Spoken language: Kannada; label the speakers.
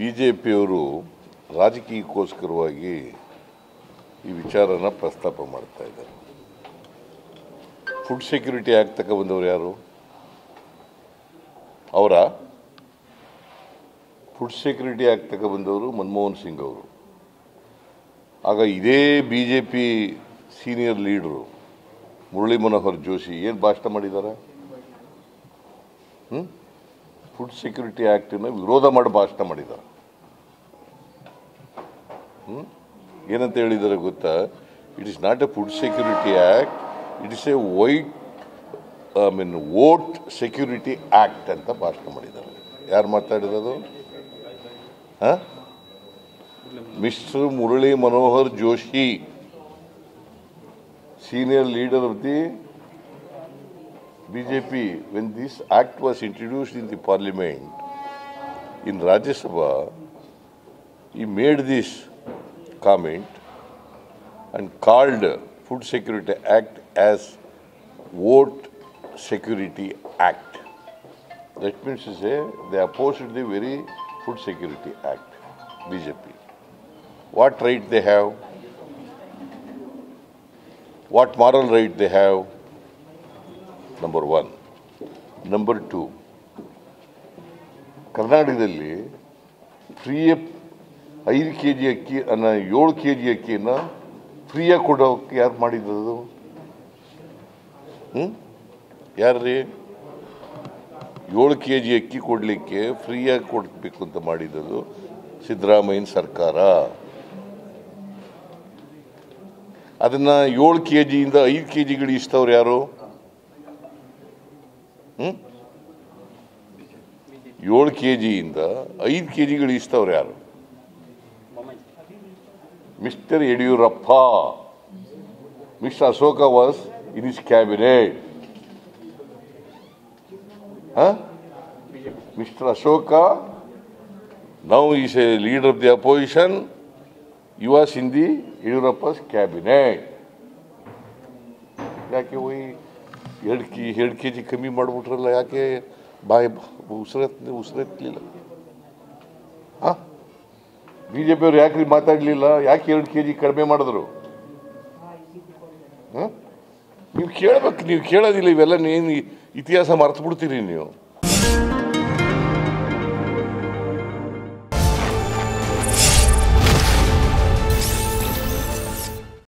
Speaker 1: ಬಿಜೆಪಿಯವರು ರಾಜಕೀಯಕ್ಕೋಸ್ಕರವಾಗಿ ಈ ವಿಚಾರನ ಪ್ರಸ್ತಾಪ ಮಾಡ್ತಾ ಇದ್ದಾರೆ. ಫುಡ್ ಸೆಕ್ಯೂರಿಟಿ ಆಕ್ಟ್ ತಕ ಬಂದವರು ಯಾರು? ಅವರ ಫುಡ್ ಸೆಕ್ಯೂರಿಟಿ ಆಕ್ಟ್ ತಕ ಬಂದವರು ಮನಮೋಹನ್ ಸಿಂಗ್ ಅವರು. ಆಗ ಇದೇ BJP senior leader Murali Manohar Joshi ಏನು ಭಾಷಣ ಮಾಡಿದ್ದಾರೆ? ಫುಡ್ ಸೆಕ್ಯೂರಿಟಿ ಆಕ್ಟನ್ನು ವಿರೋಧ ಮಾಡಿ ಭಾಷಣ ಮಾಡಿದ್ದಾರೆ. ಏನಂತ ಹೇಳಿದ್ದಾರೆ ಗೊತ್ತಾ? It is not a food security act, it is a vote security act ಅಂತ ಭಾಷಣ ಮಾಡಿದ್ದಾರೆ. ಯಾರು ಮಾತಾಡಿರೋದು? Mister Murali Manohar Joshi, senior leader of the BJP. When this act was introduced in the parliament, in Rajya Sabha, he made this comment and called Food Security Act as Vote Security Act. That means to say they opposed the very Food Security Act, BJP. What right they have? What moral right they have? Number one. Number two, ಕರ್ನಾಟಕದಲ್ಲಿ ಫ್ರೀಯಾಗಿ 5 kg ಅಕ್ಕಿ 7 kg ಅಕ್ಕಿಯನ್ನು ಫ್ರೀಯಾಗಿ ಕೊಡೋಕ್ಕೆ ಯಾರು ಮಾಡಿದ್ದು? ಯಾರ್ರೀ? 7 kg ಅಕ್ಕಿ ಕೊಡಲಿಕ್ಕೆ ಫ್ರೀಯಾಗಿ ಕೊಡಬೇಕು ಅಂತ ಮಾಡಿದ್ದು ಸಿದ್ದರಾಮಯ್ಯನ ಸರ್ಕಾರ. ಅದನ್ನು 7 kg ಇಂದ 5 kg ಇಷ್ಟವ್ರು ಯಾರು? 7 kg ಇಂದ 5 kg ಇಷ್ಟವ್ರು ಯಾರು? Mister Yediyurappa. Mister Ashoka was in his cabinet. Mr. Ashoka, now he is a leader of the opposition. He was in the Yediyurappa's cabinet. ಯಾಕೆ ಹೋಗಿ 2 kg ಕಮ್ಮಿ ಮಾಡಿಬಿಟ್ರಲ್ಲ? ಯಾಕೆ ಬಾಯಿ ಉಸಿರೆತ್ತಲಿಲ್ಲ? ಬಿಜೆಪಿಯವ್ರು ಯಾಕೆ ಮಾತಾಡಲಿಲ್ಲ? ಯಾಕೆ 2 kg ಕಡಿಮೆ ಮಾಡಿದ್ರು? ನೀವು ಕೇಳಬೇಕು. ನೀವು ಕೇಳೋದಿಲ್ಲ. ಇವೆಲ್ಲ ಏನು ಇತಿಹಾಸ ಮರ್ತು ಬಿಡ್ತೀರಿ ನೀವು.